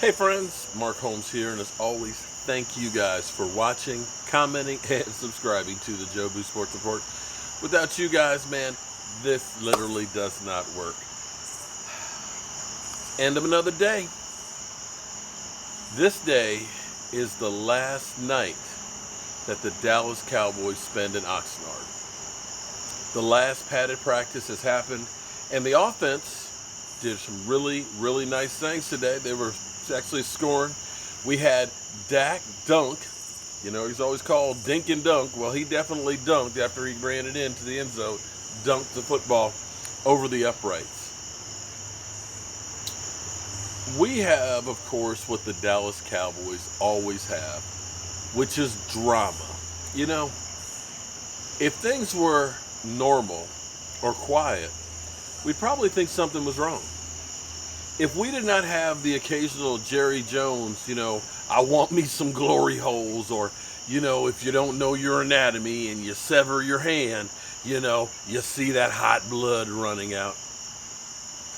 Hey friends, Mark Holmes here, and as always, thank you guys for watching, commenting, and subscribing to the Joe Boo Sports Report. Without you guys, man, this literally does not work. End of another day. This day is the last night that the Dallas Cowboys spend in Oxnard. The last padded practice has happened, and the offense did some really nice things today. They were actually scoring. We had Dak dunk. You know, he's always called dink and dunk. Well, he definitely dunked after he ran it into the end zone, dunked the football over the uprights. We have, of course, what the Dallas Cowboys always have, which is drama. You know, if things were normal or quiet, we'd probably think something was wrong. If we did not have the occasional Jerry Jones, I want me some glory holes, or, if you don't know your anatomy and you sever your hand, you see that hot blood running out,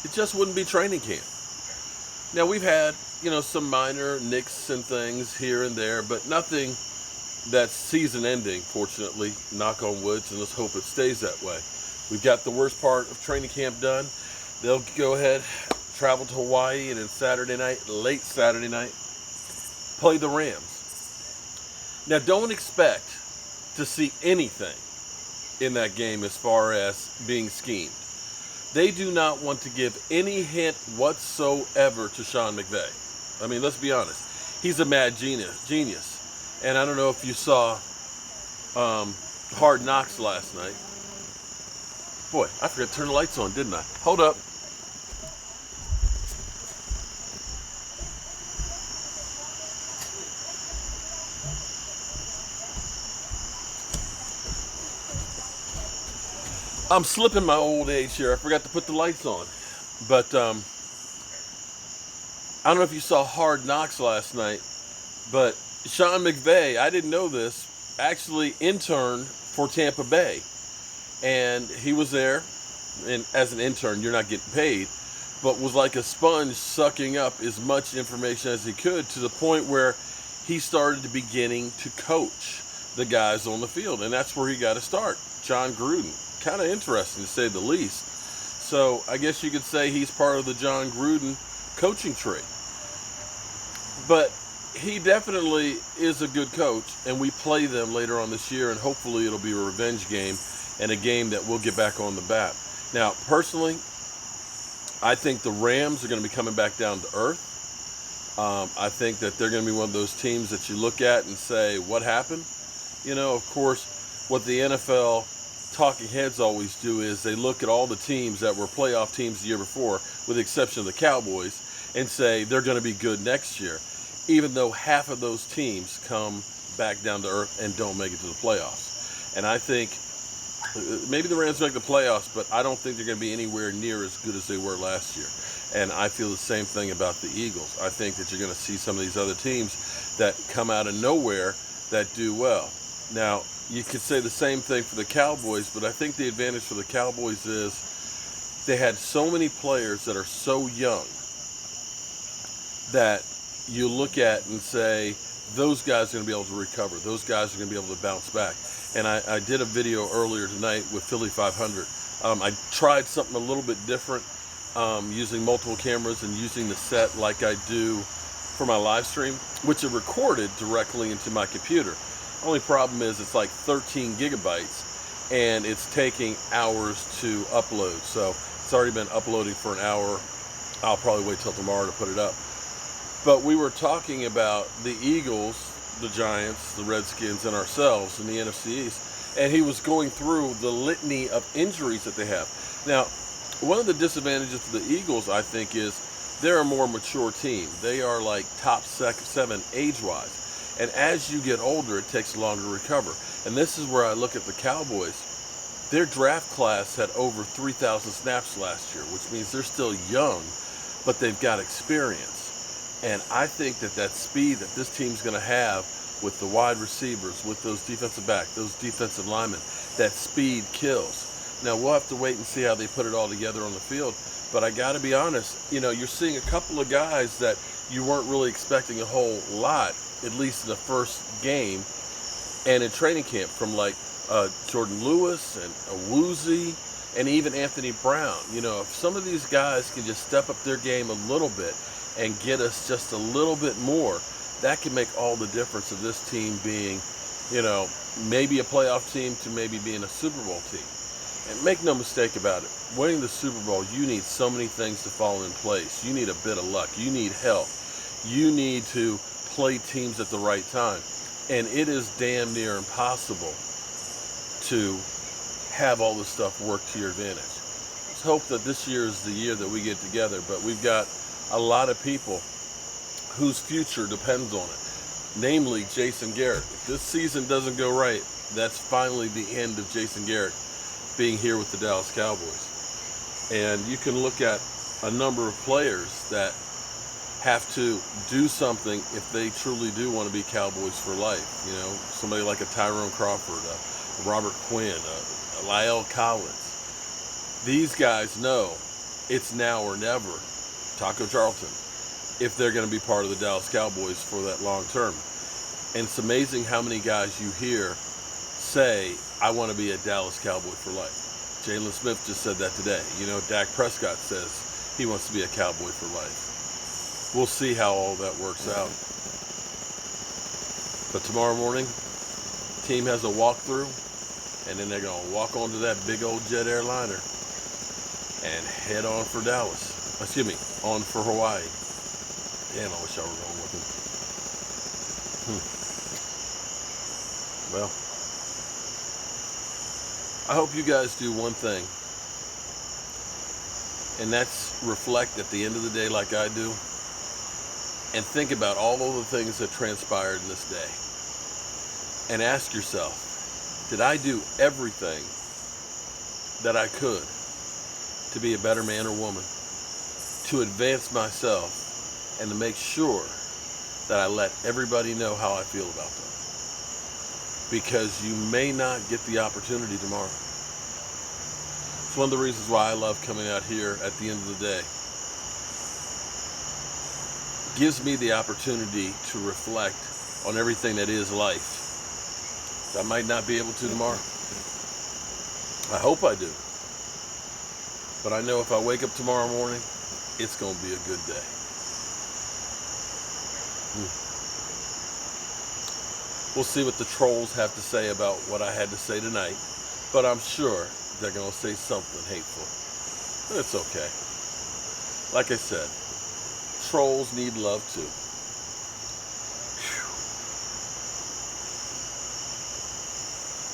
it just wouldn't be training camp. Now, we've had, some minor nicks and things here and there, but nothing that's season ending, fortunately, knock on wood, and let's hope it stays that way. We've got the worst part of training camp done. They'll go ahead, travel to Hawaii, and then late Saturday night, play the Rams. Now, don't expect to see anything in that game as far as being schemed. They do not want to give any hint whatsoever to Sean McVay. I mean, let's be honest. He's a mad genius. And I don't know if you saw Hard Knocks last night. Boy, I forgot to turn the lights on, didn't I? Hold up. I'm slipping my old age here. I forgot to put the lights on. But I don't know if you saw Hard Knocks last night, but Sean McVay, I didn't know this, actually interned for Tampa Bay. And he was there, and as an intern, you're not getting paid, but was like a sponge sucking up as much information as he could, to the point where he started beginning to coach the guys on the field. And that's where he got to start, John Gruden. Kind of interesting, to say the least. So I guess you could say he's part of the John Gruden coaching tree. But he definitely is a good coach, and we play them later on this year, and hopefully it'll be a revenge game and a game that we'll get back on the bat. Now, personally, I think the Rams are going to be coming back down to earth. I think that they're going to be one of those teams that you look at and say, what happened? Of course, what the NFL talking heads always do is they look at all the teams that were playoff teams the year before, with the exception of the Cowboys, and say they're going to be good next year, even though half of those teams come back down to earth and don't make it to the playoffs. And I think maybe the Rams make the playoffs, but I don't think they're going to be anywhere near as good as they were last year. And I feel the same thing about the Eagles. I think that you're going to see some of these other teams that come out of nowhere that do well. Now, you could say the same thing for the Cowboys, but I think the advantage for the Cowboys is they had so many players that are so young that you look at and say, those guys are going to be able to recover. Those guys are going to be able to bounce back. And I did a video earlier tonight with Philly 500. I tried something a little bit different, using multiple cameras and using the set like I do for my live stream, which are recorded directly into my computer. Only problem is it's like 13 gigabytes, and it's taking hours to upload. So it's already been uploading for an hour. I'll probably wait till tomorrow to put it up. But we were talking about the Eagles, the Giants, the Redskins, and ourselves in the NFC East, and he was going through the litany of injuries that they have. Now, one of the disadvantages for the Eagles, I think, is they're a more mature team. They are like top 7 age-wise. And as you get older, it takes longer to recover. And this is where I look at the Cowboys. Their draft class had over 3,000 snaps last year, which means they're still young, but they've got experience. And I think that speed that this team's going to have with the wide receivers, with those defensive backs, those defensive linemen, that speed kills. Now, we'll have to wait and see how they put it all together on the field. But I got to be honest, you're seeing a couple of guys that you weren't really expecting a whole lot, at least in the first game and in training camp, from like Jordan Lewis and Awuzie and even Anthony Brown. If some of these guys can just step up their game a little bit and get us just a little bit more, that can make all the difference of this team being, maybe a playoff team to maybe being a Super Bowl team. And make no mistake about it, winning the Super Bowl, you need so many things to fall in place. You need a bit of luck. You need help. You need to play teams at the right time. And it is damn near impossible to have all this stuff work to your advantage. Let's hope that this year is the year that we get together, but we've got a lot of people whose future depends on it, namely Jason Garrett. If this season doesn't go right, that's finally the end of Jason Garrett being here with the Dallas Cowboys. And you can look at a number of players that have to do something if they truly do want to be Cowboys for life. Somebody like a Tyrone Crawford, a Robert Quinn, a La'el Collins. These guys know it's now or never, Taco Charlton, if they're going to be part of the Dallas Cowboys for that long term. And it's amazing how many guys you hear say, I want to be a Dallas Cowboy for life. Jalen Smith just said that today. Dak Prescott says he wants to be a Cowboy for life. We'll see how all that works out. But tomorrow morning, team has a walkthrough, and then they're going to walk onto that big old jet airliner and head on for Dallas. On for Hawaii. Damn, I wish I were going with them. Well, I hope you guys do one thing, and that's reflect at the end of the day like I do, and think about all of the things that transpired in this day, and ask yourself, did I do everything that I could to be a better man or woman, to advance myself, and to make sure that I let everybody know how I feel about them? Because you may not get the opportunity tomorrow. It's one of the reasons why I love coming out here at the end of the day. It gives me the opportunity to reflect on everything that is life. I might not be able to tomorrow. I hope I do. But I know if I wake up tomorrow morning, it's going to be a good day. We'll see what the trolls have to say about what I had to say tonight, but I'm sure they're going to say something hateful. It's okay. Like I said, trolls need love too.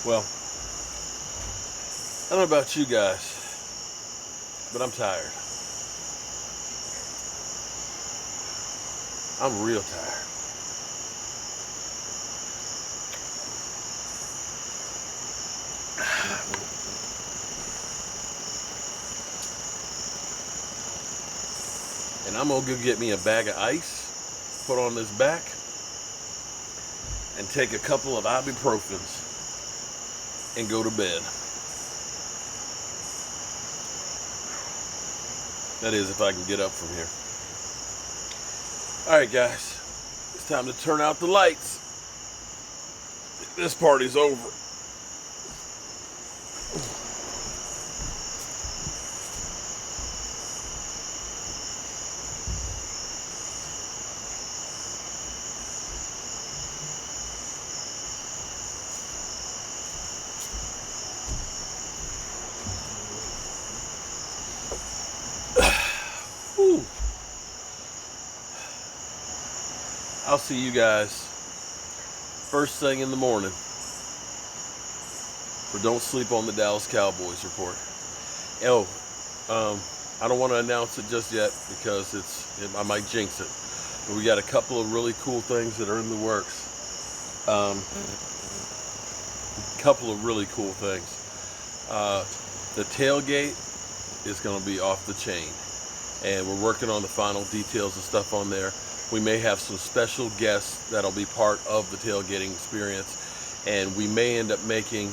Whew. Well, I don't know about you guys, but I'm tired. I'm real tired. And I'm going to go get me a bag of ice, put on this back, and take a couple of ibuprofens and go to bed. That is, if I can get up from here. Alright guys, it's time to turn out the lights. This party's over. I'll see you guys first thing in the morning for Don't Sleep on the Dallas Cowboys report. I don't want to announce it just yet because I might jinx it. But we got a couple of really cool things that are in the works. Couple of really cool things. The tailgate is going to be off the chain, and we're working on the final details and stuff on there. We may have some special guests that'll be part of the tailgating experience, and we may end up making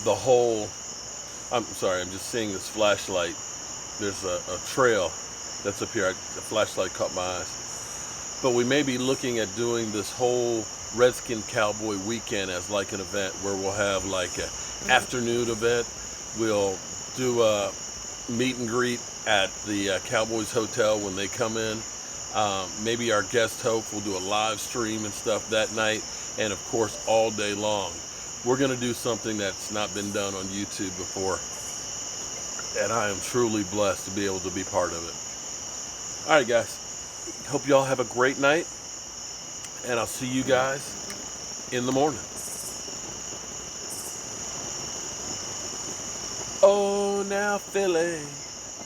the whole, I'm sorry, I'm just seeing this flashlight there's a trail that's up here. The flashlight caught my eyes. But we may be looking at doing this whole Redskin Cowboy weekend as like an event where we'll have like an afternoon event. We'll do a meet and greet at the Cowboys Hotel when they come in. Maybe our guest host will do a live stream and stuff that night, and of course all day long. We're going to do something that's not been done on YouTube before, and I am truly blessed to be able to be part of it. All right, guys. Hope y'all have a great night, and I'll see you guys in the morning. Oh, now Philly,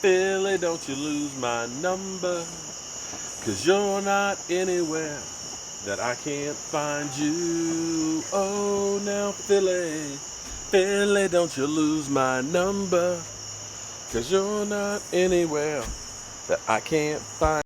Philly, don't you lose my number, 'cause you're not anywhere that I can't find you. Oh, now Philly, Philly, don't you lose my number, 'cause you're not anywhere that I can't find